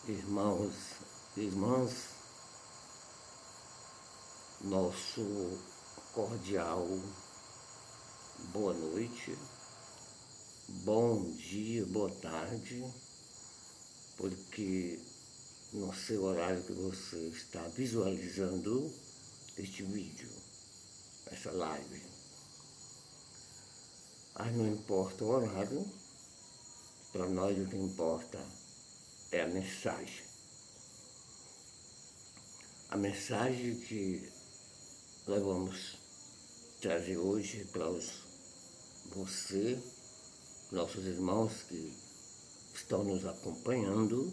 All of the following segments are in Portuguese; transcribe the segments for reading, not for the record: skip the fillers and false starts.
Irmãos, irmãs, nosso cordial boa noite, bom dia, boa tarde, porque no seu horário que você está visualizando este vídeo, essa live. Mas não importa o horário, para nós o que importa é a mensagem. A mensagem que nós vamos trazer hoje para você, nossos irmãos que estão nos acompanhando,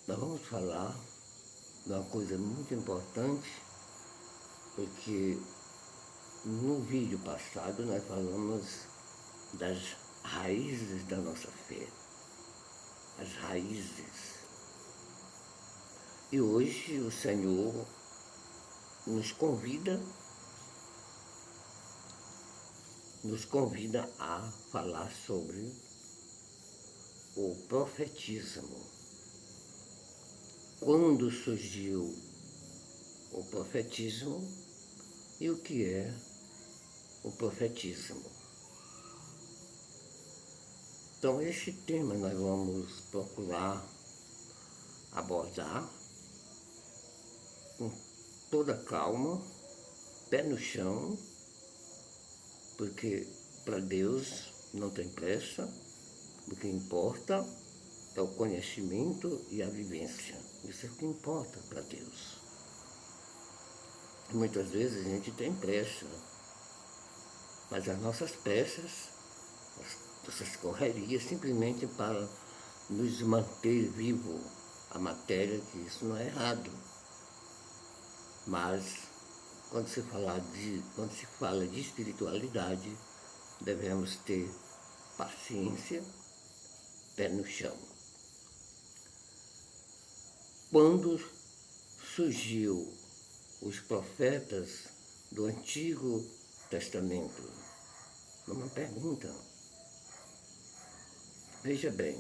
nós vamos falar de uma coisa muito importante, porque no vídeo passado nós falamos das raízes da nossa fé, as raízes. E hoje o Senhor nos convida a falar sobre o profetismo. Quando surgiu o profetismo e o que é o profetismo. Então esse tema nós vamos procurar abordar com toda calma, pé no chão, porque para Deus não tem pressa, o que importa é o conhecimento e a vivência. Isso é o que importa para Deus. Muitas vezes a gente tem pressa, mas as nossas pressas, essas correrias, simplesmente para nos manter vivo a matéria, que isso não é errado. Mas quando se fala de espiritualidade, devemos ter paciência, pé no chão. Quando surgiu os profetas do Antigo Testamento? Uma pergunta. Veja bem,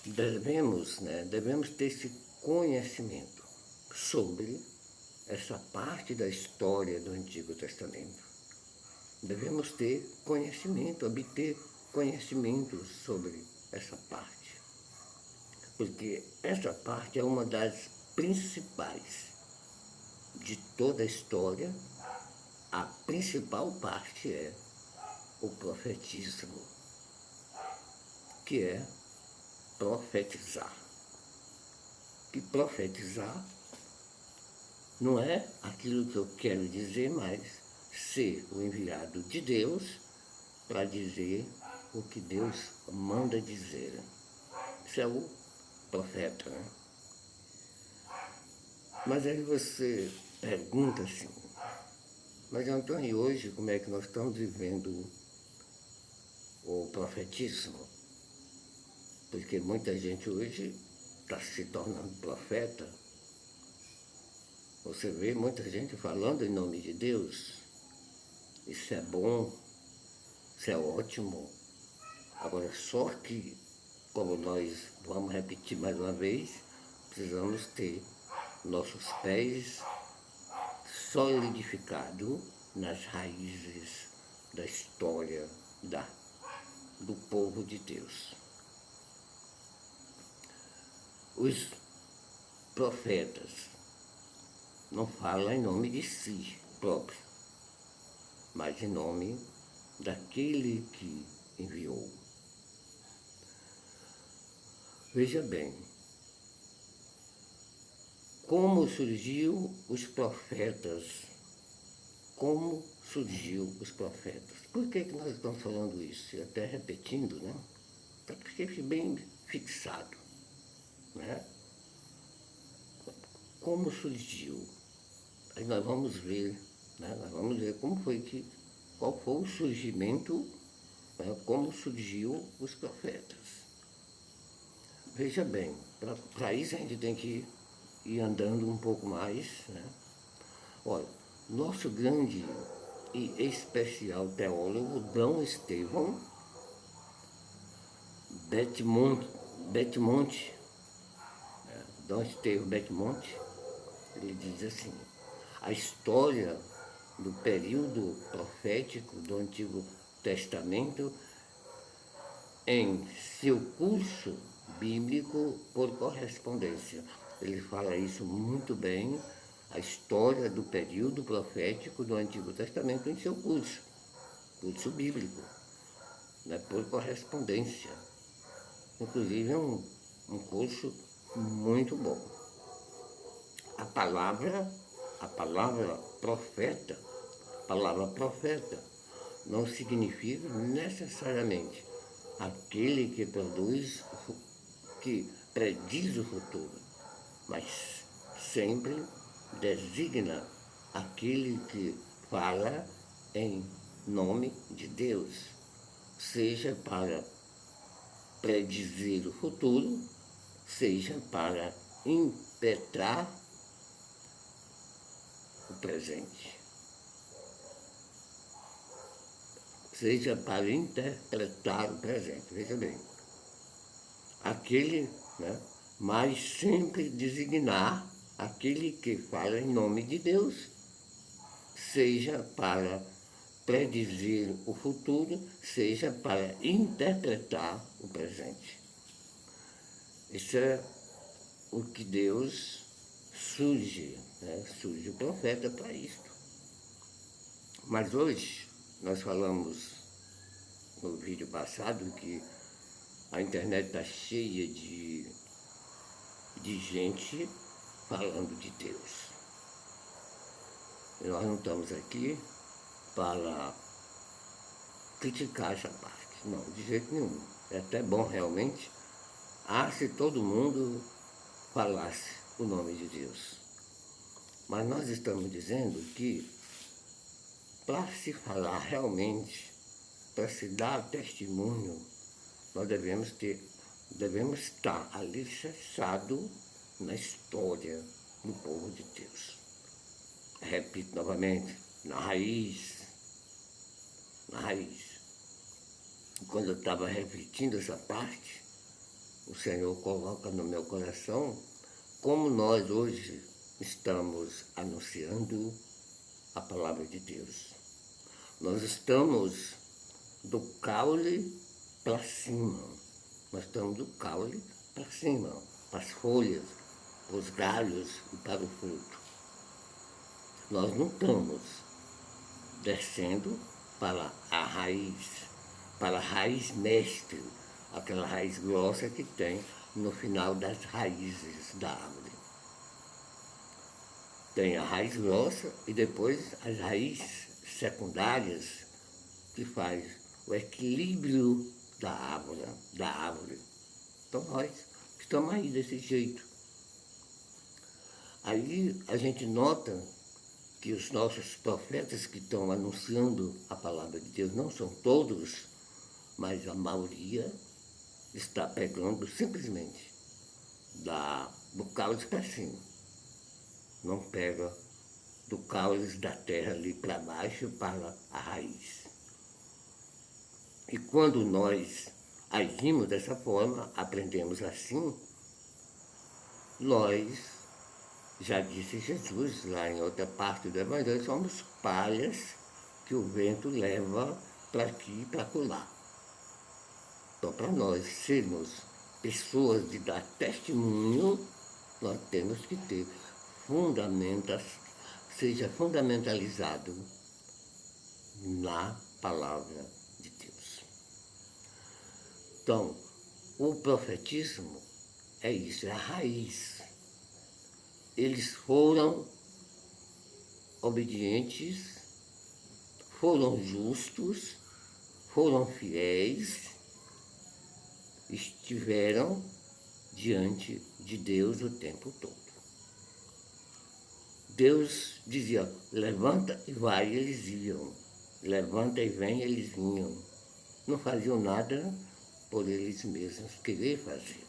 devemos ter esse conhecimento sobre essa parte da história do Antigo Testamento. Devemos ter conhecimento, obter conhecimento sobre essa parte. Porque essa parte é uma das principais de toda a história. A principal parte é o profetismo, que é profetizar. E profetizar não é aquilo que eu quero dizer, mas ser o enviado de Deus para dizer o que Deus manda dizer. Isso é o profeta, né? Mas aí você pergunta assim, mas Antônio, e hoje como é que nós estamos vivendo o profetismo? Porque muita gente hoje está se tornando profeta. Você vê muita gente falando em nome de Deus. Isso é bom, isso é ótimo. Agora, só que, como nós vamos repetir mais uma vez, precisamos ter nossos pés solidificados nas raízes da história do povo de Deus. Os profetas não falam em nome de si próprio, mas em nome daquele que enviou. Veja bem, como surgiu os profetas? Como surgiu os profetas? Por que nós estamos falando isso? E até repetindo, né? Para que fique bem fixado, né? Como surgiu? Aí nós vamos ver, né? Nós vamos ver qual foi o surgimento, né? Como surgiu os profetas. Veja bem, para isso a gente tem que ir andando um pouco mais, né? Olha, nosso grande e especial teólogo, D. Estevão, Betmonte, Dom Estevão Betmonte, ele diz assim: a história do período profético do Antigo Testamento em seu curso bíblico por correspondência. Ele fala isso muito bem, a história do período profético do Antigo Testamento em seu curso bíblico, né, por correspondência. Inclusive é um curso muito bom. A palavra profeta, não significa necessariamente aquele que prediz o futuro, mas sempre designa aquele que fala em nome de Deus, seja para predizer o futuro, seja para impetrar o presente, seja para interpretar o presente. Veja bem, aquele, né, mas sempre designar aquele que fala em nome de Deus, seja para predizer o futuro, seja para interpretar o presente. Isso é o que Deus surge, né? Surge o profeta para isto. Mas hoje, nós falamos no vídeo passado que a internet está cheia de gente falando de Deus. E nós não estamos aqui para criticar essa parte, não, de jeito nenhum. É até bom realmente, se todo mundo falasse o nome de Deus. Mas nós estamos dizendo que para se falar realmente, para se dar testemunho, nós devemos estar alicerçados na história do povo de Deus. Repito novamente, na raiz. Quando eu estava repetindo essa parte, o Senhor coloca no meu coração como nós hoje estamos anunciando a palavra de Deus. Nós estamos do caule para cima. Nós estamos do caule para cima, para as folhas, para os galhos e para o fruto. Nós não estamos descendo para a raiz mestre, aquela raiz grossa que tem no final das raízes da árvore. Tem a raiz grossa e depois as raízes secundárias que faz o equilíbrio da árvore. Então nós estamos aí desse jeito. Aí a gente nota que os nossos profetas que estão anunciando a palavra de Deus, não são todos, mas a maioria está pegando simplesmente do caule para cima. Não pega do caule da terra ali para baixo para a raiz. E quando nós agimos dessa forma, aprendemos assim, nós, já disse Jesus lá em outra parte do Evangelho, somos palhas que o vento leva para aqui e para acolá. Então, para nós sermos pessoas de dar testemunho, nós temos que ter seja fundamentalizado na palavra de Deus. Então, o profetismo é isso, é a raiz. Eles foram obedientes, foram justos, foram fiéis, estiveram diante de Deus o tempo todo. Deus dizia, levanta e vai, eles iam. Levanta e vem, eles vinham. Não faziam nada por eles mesmos querer fazer,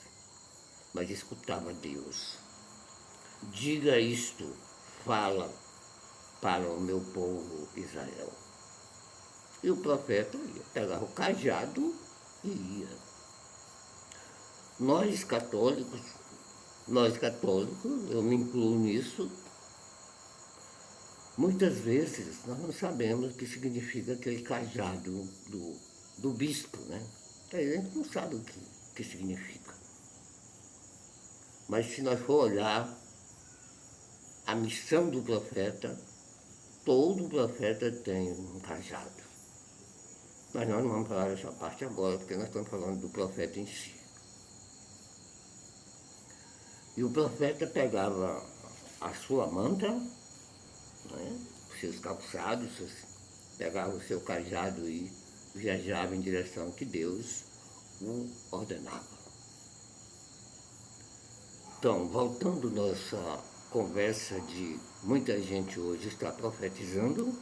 mas escutava Deus. Diga isto, fala para o meu povo Israel. E o profeta ia, pegava o cajado e ia. Nós católicos, eu me incluo nisso, muitas vezes nós não sabemos o que significa aquele cajado do bispo, né? A gente não sabe o que significa. Mas se nós for olhar a missão do profeta, todo profeta tem um cajado. Mas nós não vamos falar dessa parte agora, porque nós estamos falando do profeta em si. E o profeta pegava a sua manta, né, os seus calçados, pegava o seu cajado e viajava em direção que Deus o ordenava. Então, voltando nossa conversa de muita gente hoje está profetizando,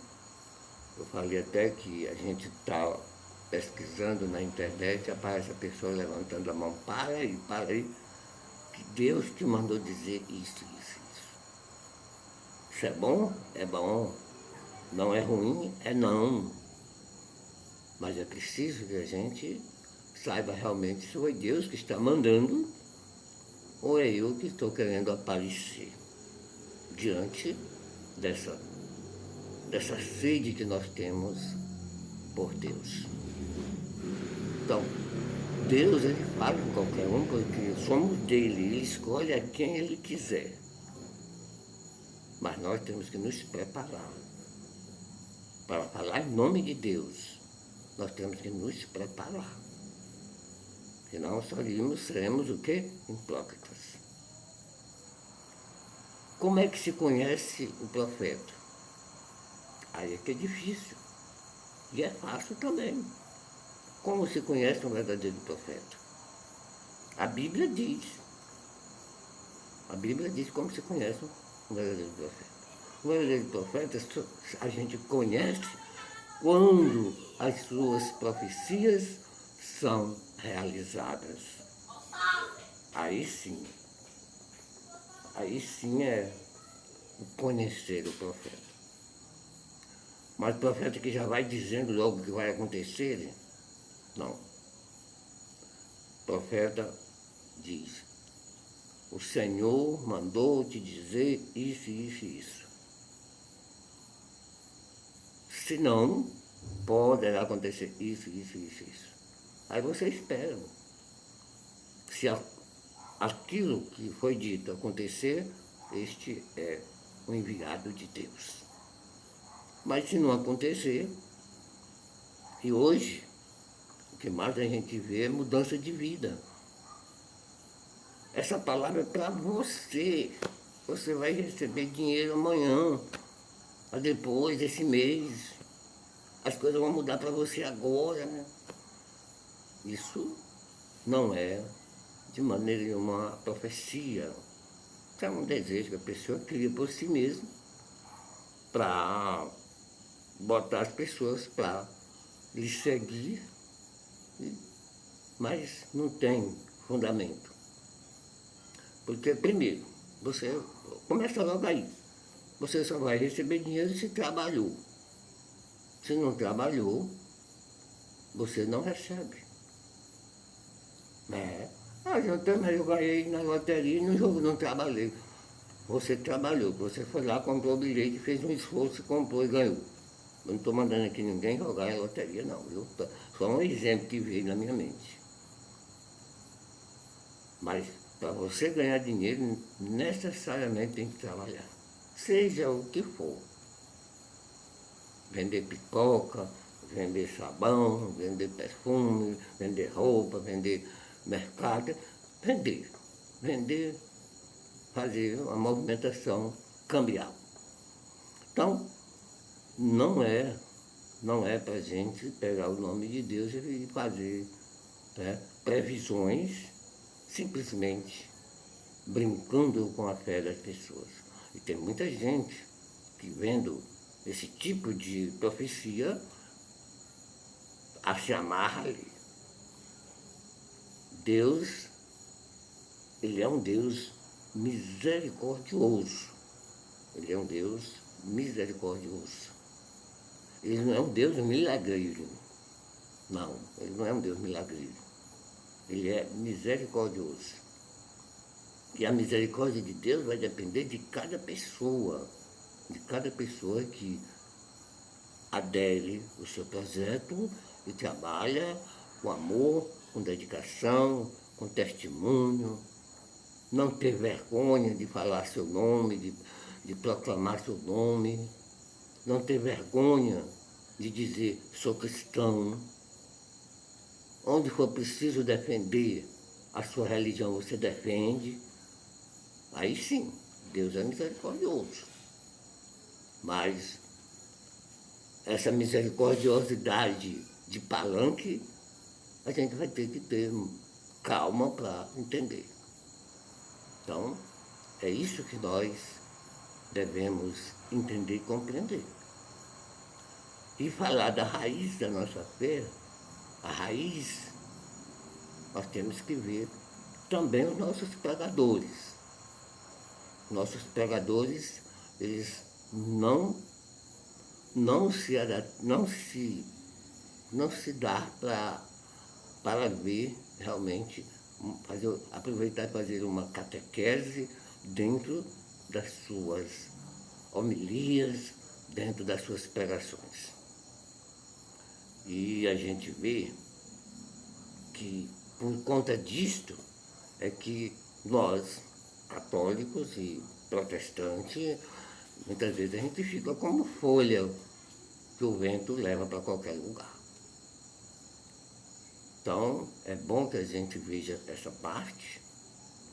eu falei até que a gente está pesquisando na internet, aparece a pessoa levantando a mão, para aí, que Deus te mandou dizer isso. Isso é bom? É bom. Não é ruim? É não. Mas é preciso que a gente saiba realmente se foi Deus que está mandando ou é eu que estou querendo aparecer diante dessa sede que nós temos por Deus. Então, Deus, ele fala com qualquer um, porque somos dele, ele escolhe a quem ele quiser. Mas nós temos que nos preparar. Para falar em nome de Deus, nós temos que nos preparar. Senão seremos o quê? Hipócritas. Como é que se conhece o profeta? Aí é que é difícil. E é fácil também. Como se conhece um verdadeiro profeta? A Bíblia diz. A Bíblia diz como se conhece um verdadeiro profeta. O verdadeiro profeta a gente conhece quando as suas profecias são realizadas. Aí sim é o conhecer o profeta. Mas o profeta que já vai dizendo logo o que vai acontecer, não. O profeta diz, o Senhor mandou te dizer isso. Se não, pode acontecer isso. Aí você espera. Se aquilo que foi dito acontecer, este é o enviado de Deus. Mas se não acontecer, e hoje, o que mais a gente vê é mudança de vida. Essa palavra é para você. Você vai receber dinheiro amanhã, depois, esse mês. As coisas vão mudar para você agora, né? Isso não é de maneira nenhuma uma profecia. Isso é um desejo que a pessoa cria por si mesma para botar as pessoas para lhe seguir, mas não tem fundamento. Porque, primeiro, você começa logo aí. Você só vai receber dinheiro se trabalhou. Se não trabalhou, você não recebe. Eu ganhei na loteria e no jogo não trabalhei. Você trabalhou, você foi lá, comprou o bilhete, fez um esforço, comprou e ganhou. Eu não estou mandando aqui ninguém jogar a loteria, não, viu? Só um exemplo que veio na minha mente. Mas para você ganhar dinheiro, necessariamente tem que trabalhar. Seja o que for. Vender pipoca, vender sabão, vender perfume, vender roupa, vender mercado. Vender, fazer uma movimentação cambial. Então, não é para a gente pegar o nome de Deus e fazer, né, previsões simplesmente brincando com a fé das pessoas. E tem muita gente que, vendo esse tipo de profecia, se amarra ali. Deus, ele é um Deus misericordioso. Ele é um Deus misericordioso. Ele não é um Deus milagreiro. Não, ele não é um Deus milagreiro. ele é misericordioso. E a misericórdia de Deus vai depender de cada pessoa que adere o seu projeto e trabalha com amor, com dedicação, com testemunho, não ter vergonha de falar seu nome, de proclamar seu nome, não ter vergonha de dizer sou cristão. Onde for preciso defender a sua religião, você defende. Aí sim, Deus é misericordioso. Mas essa misericordiosidade de palanque, a gente vai ter que ter calma para entender. Então, é isso que nós devemos entender e compreender. E falar da raiz da nossa fé, a raiz, nós temos que ver também os nossos pregadores. Nossos pregadores, eles não se dá para ver realmente, aproveitar e fazer uma catequese dentro das suas homilias, dentro das suas pregações. E a gente vê que por conta disto é que nós, católicos e protestantes, muitas vezes a gente fica como folha que o vento leva para qualquer lugar. Então, é bom que a gente veja essa parte,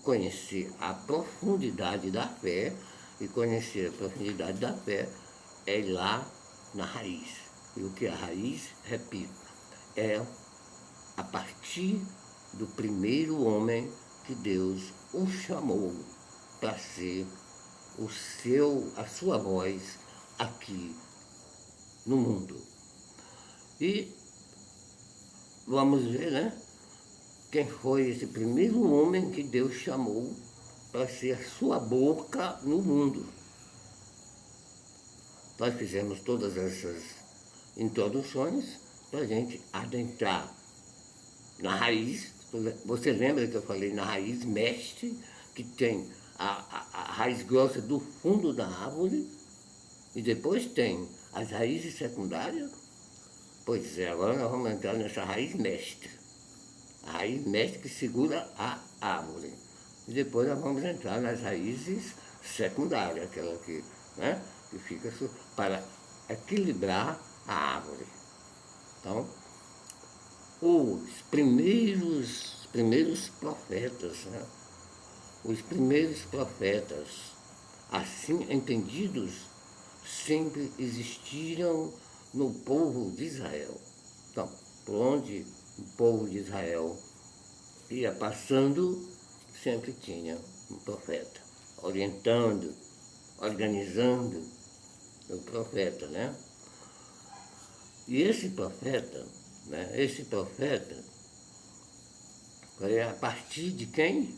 conhecer a profundidade da fé, e conhecer a profundidade da fé é ir lá na raiz. E o que é a raiz, repito, é a partir do primeiro homem que Deus o chamou para ser a sua voz aqui no mundo. E vamos ver, né? Quem foi esse primeiro homem que Deus chamou para ser a sua boca no mundo. Nós fizemos todas essas introduções para a gente adentrar na raiz. Você lembra que eu falei na raiz mestre, que tem a raiz grossa do fundo da árvore, e depois tem as raízes secundárias? Pois é, agora nós vamos entrar nessa raiz mestre. A raiz mestre que segura a árvore. E depois nós vamos entrar nas raízes secundárias, aquela que, né, que fica para equilibrar a árvore. Então, os primeiros profetas, né? Os primeiros profetas, assim entendidos, sempre existiram no povo de Israel. Então, por onde o povo de Israel ia passando, sempre tinha um profeta, orientando, organizando o profeta, né? E esse profeta, foi a partir de quem?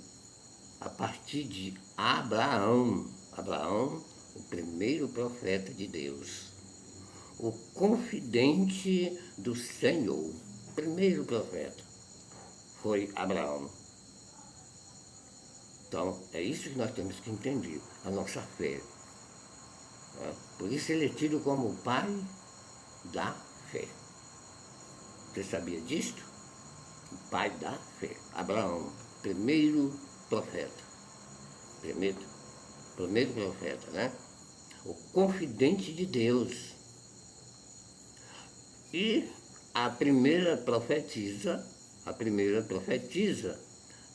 A partir de Abraão. Abraão, o primeiro profeta de Deus, o confidente do Senhor, o primeiro profeta foi Abraão. Então, é isso que nós temos que entender, a nossa fé. Por isso ele é tido como o pai da fé. Você sabia disto? O pai da fé. Abraão, primeiro profeta. Primeiro profeta, né? O confidente de Deus. E a primeira profetisa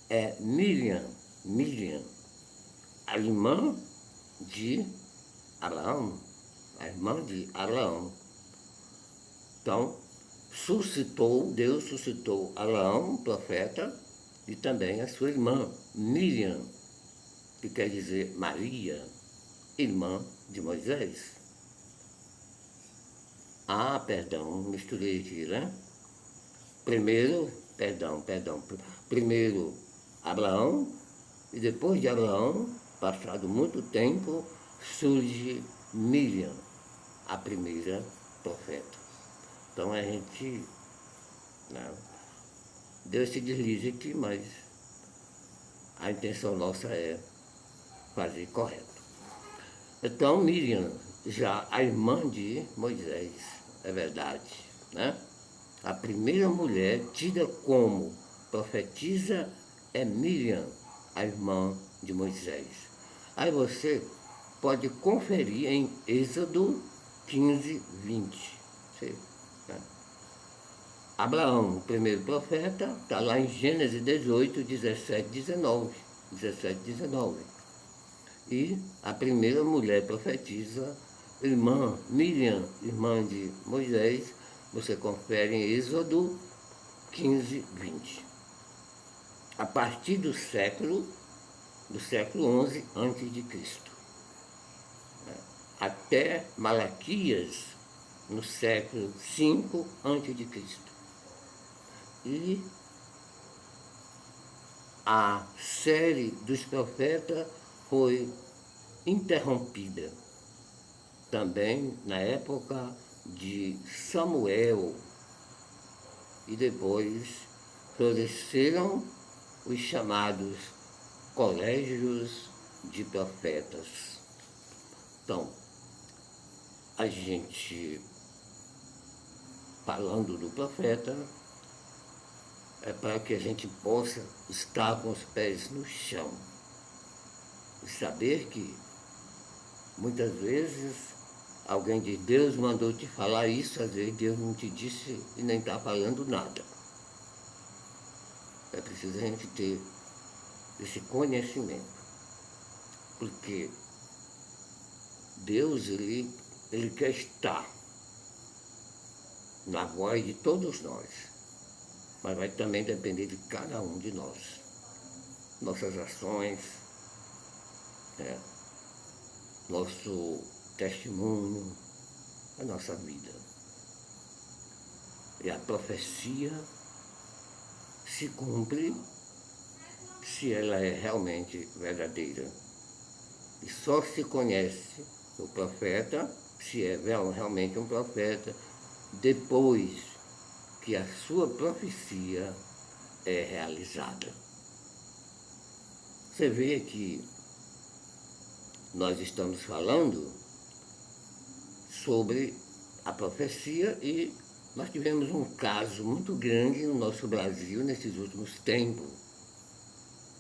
é Miriam, a irmã de Abraão, Então, Deus suscitou Abraão, profeta, e também a sua irmã, Miriam, que quer dizer Maria, irmã de Moisés. Misturei aqui, né? Primeiro Abraão, e depois de Abraão, passado muito tempo, surge Miriam, a primeira profeta. Então a gente, né, Deus se deslize aqui, mas a intenção nossa é fazer correto. Então, Miriam, já a irmã de Moisés, é verdade, né? A primeira mulher tida como profetisa é Miriam, a irmã de Moisés. Aí você pode conferir em Êxodo 15, 20. Né? Abraão, o primeiro profeta, está lá em Gênesis 18, 17, 19. 17, 19. E a primeira mulher profetiza, irmã Miriam, irmã de Moisés, você confere em Êxodo 15, 20. A partir do século XI a.C., até Malaquias, no século V a.C. E a série dos profetas foi interrompida também na época de Samuel, e depois floresceram os chamados colégios de profetas. Então, a gente, falando do profeta, é para que a gente possa estar com os pés no chão e saber que muitas vezes alguém diz, Deus mandou te falar isso, às vezes Deus não te disse e nem está falando nada. É preciso a gente ter esse conhecimento, porque Deus, ele quer estar na voz de todos nós, mas vai também depender de cada um de nós, nossas ações, nosso testemunho, a nossa vida. E a profecia se cumpre se ela é realmente verdadeira. E só se conhece o profeta, se é realmente um profeta, depois que a sua profecia é realizada. Você vê que nós estamos falando sobre a profecia e nós tivemos um caso muito grande no nosso Brasil nesses últimos tempos.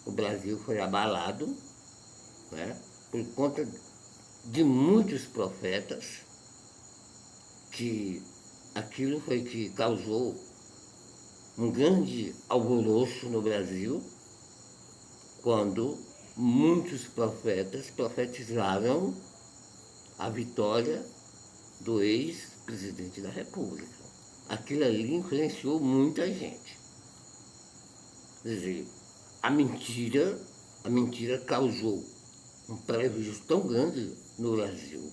O Brasil foi abalado, né, por conta de muitos profetas, que aquilo foi que causou um grande alvoroço no Brasil, quando muitos profetas profetizaram a vitória do ex-presidente da República. Aquilo ali influenciou muita gente. Quer dizer, a mentira causou um prejuízo tão grande no Brasil,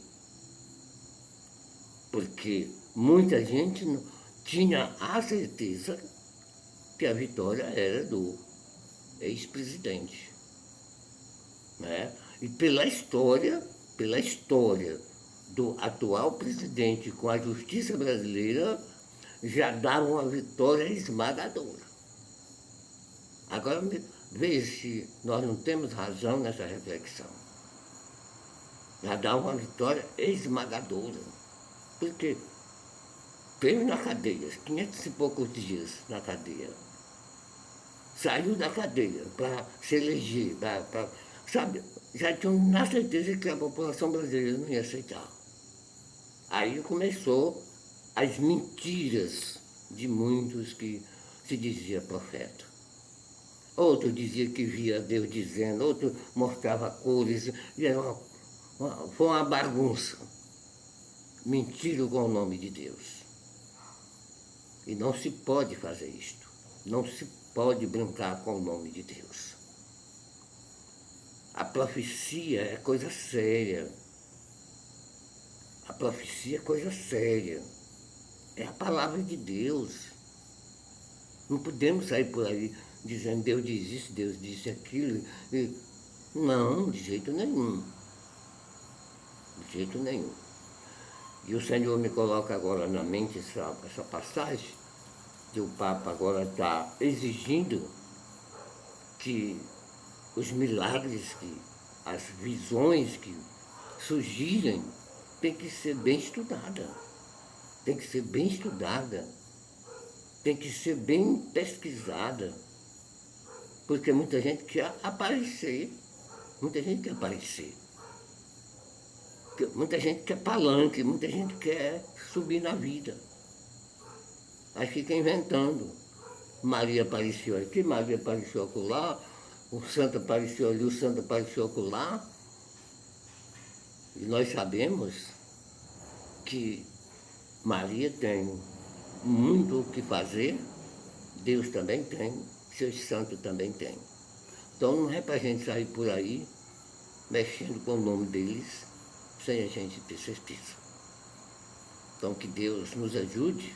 porque muita gente não tinha a certeza que a vitória era do ex-presidente, né? E pela história do atual presidente com a justiça brasileira, já dava uma vitória esmagadora. Agora, veja se nós não temos razão nessa reflexão. Já dá uma vitória esmagadora, porque teve na cadeia, 500 e poucos dias na cadeia. Saiu da cadeia para se eleger, sabe, já tinham na certeza que a população brasileira não ia aceitar. Aí começou as mentiras de muitos que se dizia profeta. Outro dizia que via Deus dizendo, outro mostrava cores, e era foi uma bagunça. Mentiram com o nome de Deus. E não se pode fazer isto. Não se pode brincar com o nome de Deus. A profecia é coisa séria. A profecia é coisa séria. É a palavra de Deus. Não podemos sair por aí dizendo Deus diz isso, Deus disse aquilo. Não, de jeito nenhum. De jeito nenhum. E o Senhor me coloca agora na mente essa passagem, que o Papa agora está exigindo que os milagres, que as visões que surgirem, tem que ser bem estudada, tem que ser bem estudada, tem que ser bem pesquisada, porque muita gente quer aparecer, muita gente quer aparecer, muita gente quer palanque, muita gente quer subir na vida. Aí fica inventando. Maria apareceu aqui, Maria apareceu acolá, o santo apareceu ali, o santo apareceu acolá. E nós sabemos que Maria tem muito o que fazer, Deus também tem, seus santos também têm. Então não é para a gente sair por aí mexendo com o nome deles sem a gente ter certeza. Então que Deus nos ajude,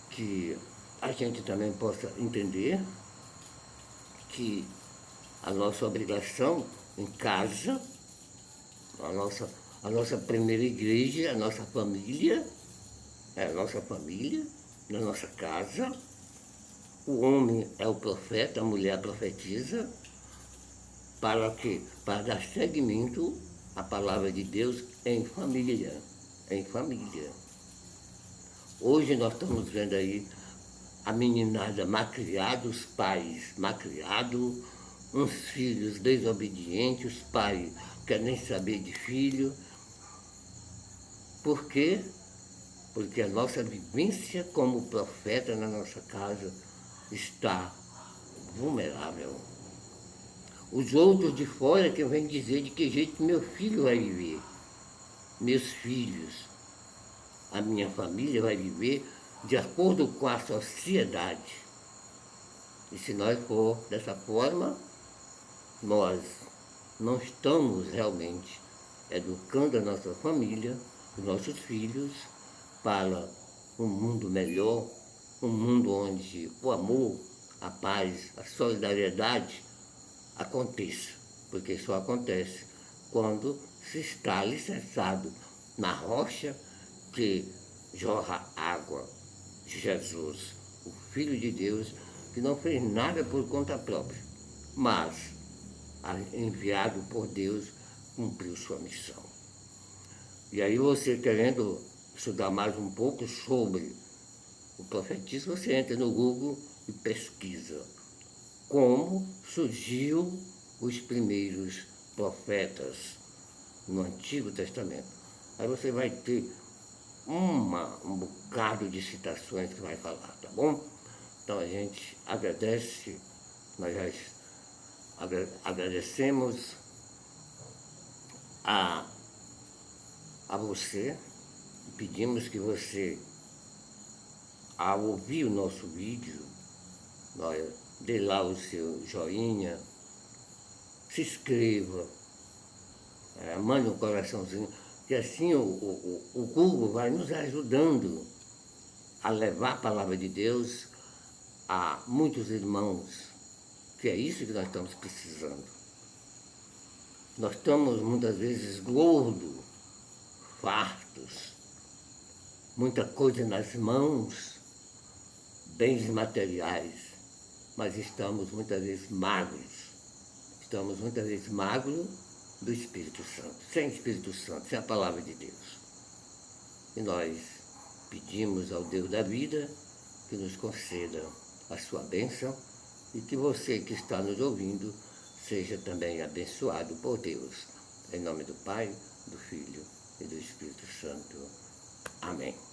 que a gente também possa entender que a nossa obrigação em casa, a nossa primeira igreja, a nossa família, na nossa casa. O homem é o profeta, a mulher a profetisa, para quê? Para dar seguimento à palavra de Deus em família, em família. Hoje nós estamos vendo aí a meninada malcriada, os pais malcriados, uns filhos desobedientes, os pais querem nem saber de filho. Por quê? Porque a nossa vivência como profeta na nossa casa está vulnerável. Os outros de fora que vêm dizer de que jeito meu filho vai viver, meus filhos, a minha família vai viver de acordo com a sociedade. E se nós for dessa forma, nós não estamos realmente educando a nossa família, os nossos filhos, para um mundo melhor, um mundo onde o amor, a paz, a solidariedade aconteça, porque só acontece quando se está alicerçado na rocha que jorra água, Jesus, o Filho de Deus, que não fez nada por conta própria, mas, enviado por Deus, cumpriu sua missão. E aí você querendo estudar mais um pouco sobre o profetismo, você entra no Google e pesquisa como surgiu os primeiros profetas no Antigo Testamento. Aí você vai ter um bocado de citações que vai falar, tá bom? Então a gente agradece, nós já agradecemos a você, pedimos que você, ao ouvir o nosso vídeo, dê lá o seu joinha, se inscreva, mande um coraçãozinho, que assim o Google vai nos ajudando a levar a palavra de Deus a muitos irmãos, que é isso que nós estamos precisando. Nós estamos muitas vezes gordos, fartos, muita coisa nas mãos, bens materiais, mas estamos muitas vezes magros. Estamos muitas vezes magros do Espírito Santo, sem Espírito Santo, sem a palavra de Deus. E nós pedimos ao Deus da vida que nos conceda a sua bênção e que você que está nos ouvindo seja também abençoado por Deus. Em nome do Pai, do Filho e do Espírito Santo. Amém.